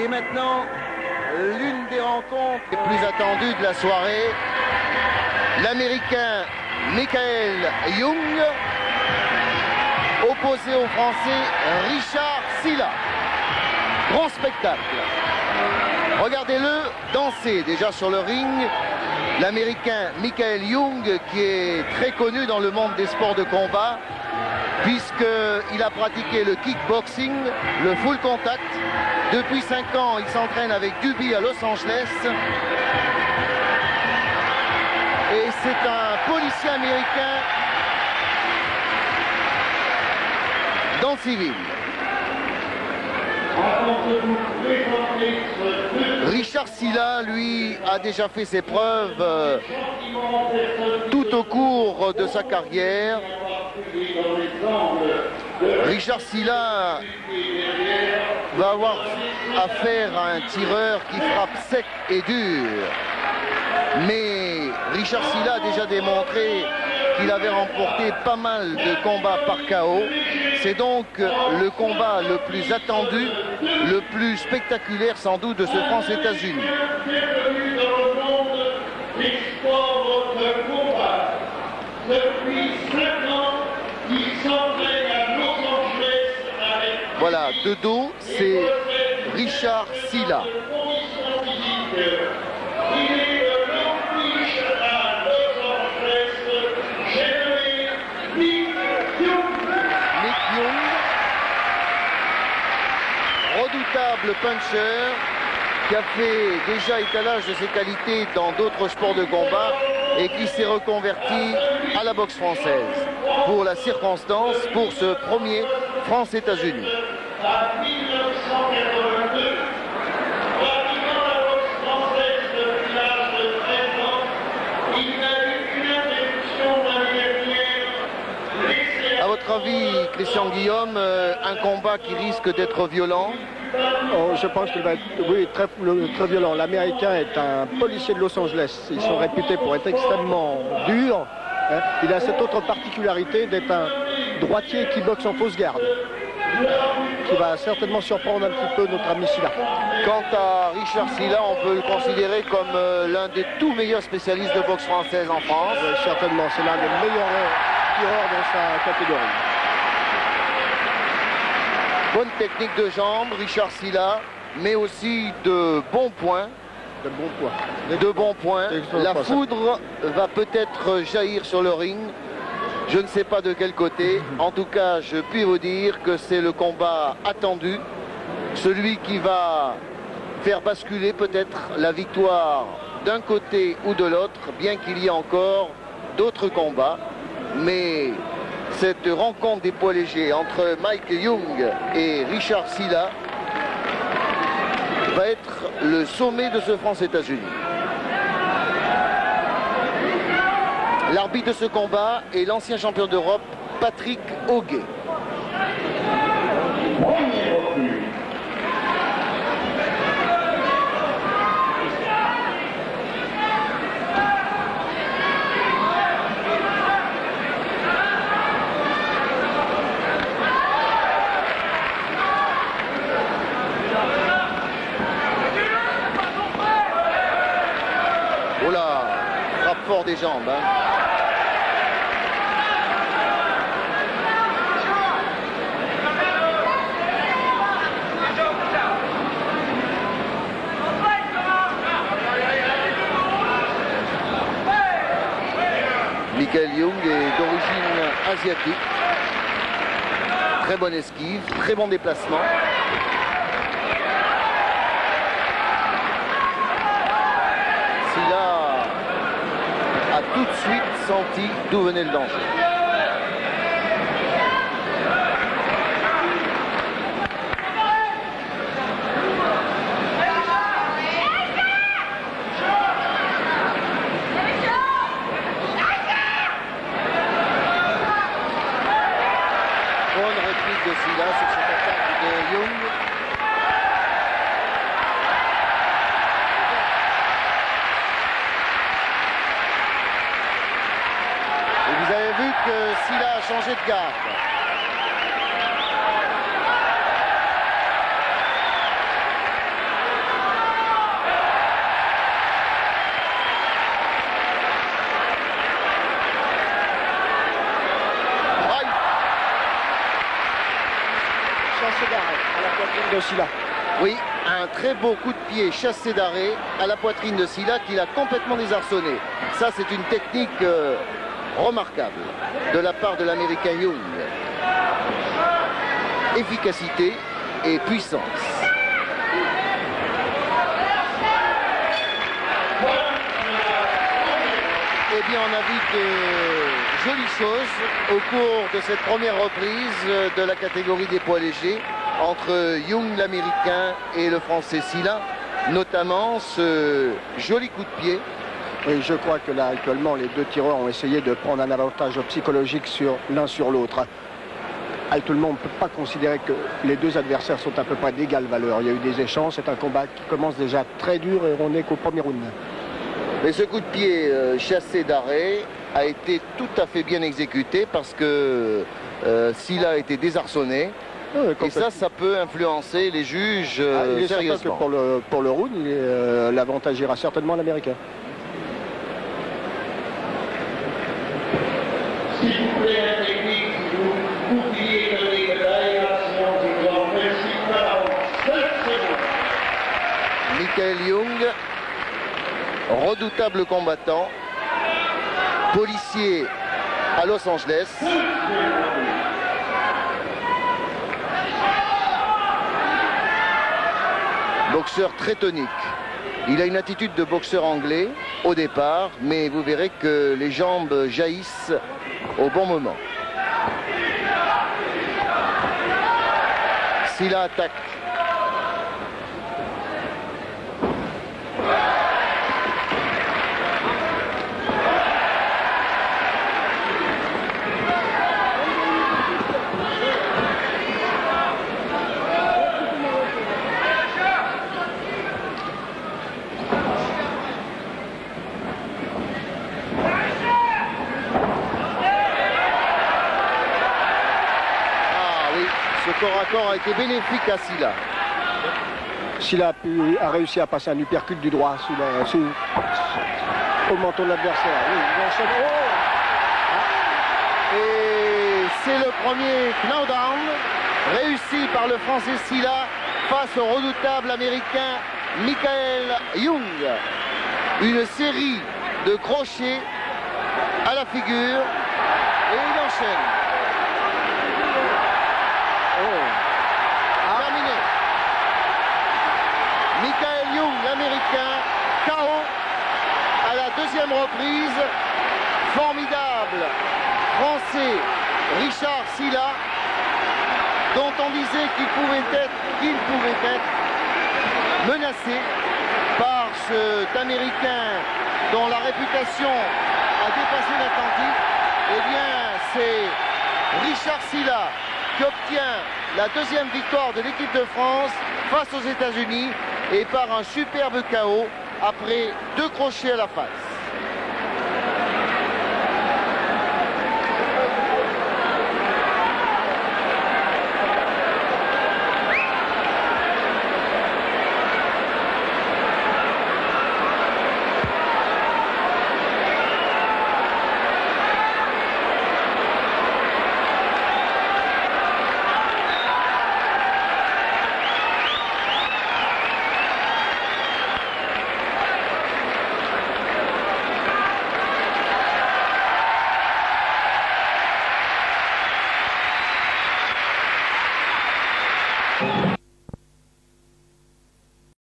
Et maintenant, l'une des rencontres les plus attendues de la soirée, l'Américain Michael Young opposé au Français Richard Silla. Grand spectacle. Regardez-le danser déjà sur le ring. L'Américain Michael Young, qui est très connu dans le monde des sports de combat, puisqu'il a pratiqué le kickboxing, le full contact. Depuis 5 ans, il s'entraîne avec Duby à Los Angeles. Et c'est un policier américain dans le civil. Richard Silla, lui, a déjà fait ses preuves tout au cours de sa carrière. Richard Silla va avoir affaire à un tireur qui frappe sec et dur. Mais Richard Silla a déjà démontré qu'il avait remporté pas mal de combats par KO. C'est donc le combat le plus attendu, le plus spectaculaire sans doute de ce France-États-Unis. Voilà, de dos, c'est Richard Silla. Redoutable puncher qui a fait déjà étalage de ses qualités dans d'autres sports de combat et qui s'est reconverti à la boxe française pour la circonstance, pour ce premier France-États-Unis. À votre avis, Christian Guillaume, un combat qui risque d'être violent? Oh, je pense qu'il va être, oui, très violent. L'Américain est un policier de Los Angeles. Ils sont réputés pour être extrêmement durs. Hein. Il a cette autre particularité d'être un droitier qui boxe en fausse garde, qui va certainement surprendre un petit peu notre ami Silla. Quant à Richard Silla, on peut le considérer comme l'un des tout meilleurs spécialistes de boxe française en France. Oui, certainement, c'est l'un des meilleurs tireurs dans sa catégorie. Bonne technique de jambes, Richard Silla, mais aussi de bons points. De bons points. De bons points. La foudre va peut-être jaillir sur le ring. Je ne sais pas de quel côté. En tout cas, je puis vous dire que c'est le combat attendu. Celui qui va faire basculer peut-être la victoire d'un côté ou de l'autre, bien qu'il y ait encore d'autres combats. Mais cette rencontre des poids légers entre Mike Young et Richard Silla va être le sommet de ce France-États-Unis. L'arbitre de ce combat est l'ancien champion d'Europe, Patrick Auguet. Oh là, frappe fort des jambes. Hein. Michael Young est d'origine asiatique. Très bonne esquive, très bon déplacement. Silla a tout de suite senti d'où venait le danger. Bonne réplique de Silla sur cette attaque de Young. Et vous avez vu que Silla a changé de garde. chassé d'arrêt à la poitrine de Silla. Oui, un très beau coup de pied chassé d'arrêt à la poitrine de Silla qui l'a complètement désarçonné. Ça, c'est une technique remarquable de la part de l'Américain Young. Efficacité et puissance. Eh bien, on a vu de jolies choses au cours de cette première reprise de la catégorie des poids légers entre Young l'Américain et le Français Silla, notamment ce joli coup de pied. Oui, je crois que là, actuellement, les deux tireurs ont essayé de prendre un avantage psychologique sur l'un sur l'autre. Tout le monde ne peut pas considérer que les deux adversaires sont à peu près d'égale valeur. Il y a eu des échanges, c'est un combat qui commence déjà très dur et on n'est qu'au premier round. Mais ce coup de pied chassé d'arrêt a été tout à fait bien exécuté parce que Silla a été désarçonné. Oui, et ça peut influencer les juges il est sérieusement. certain que pour le round, l'avantage ira certainement à l'Américain. S'il vous plaît, la technique, vous oubliez que les médailles, sinon je vous en remercie par 7 secondes. Michael Young, redoutable combattant, policier à Los Angeles. Boxeur très tonique. Il a une attitude de boxeur anglais au départ, mais vous verrez que les jambes jaillissent au bon moment. Silla attaque. Le corps à corps a été bénéfique à Silla. Silla a réussi à passer un uppercut du droit au menton de l'adversaire. Oui, et c'est le premier knockdown réussi par le Français Silla face au redoutable Américain Michael Young. Une série de crochets à la figure et il enchaîne. Terminé. Michael Young, l'Américain, KO à la deuxième reprise. Formidable Français Richard Silla, dont on disait qu'il pouvait être menacé par cet Américain dont la réputation a dépassé l'Atlantique. Eh bien, c'est Richard Silla qui obtient la deuxième victoire de l'équipe de France face aux États-Unis et par un superbe KO après 2 crochets à la face.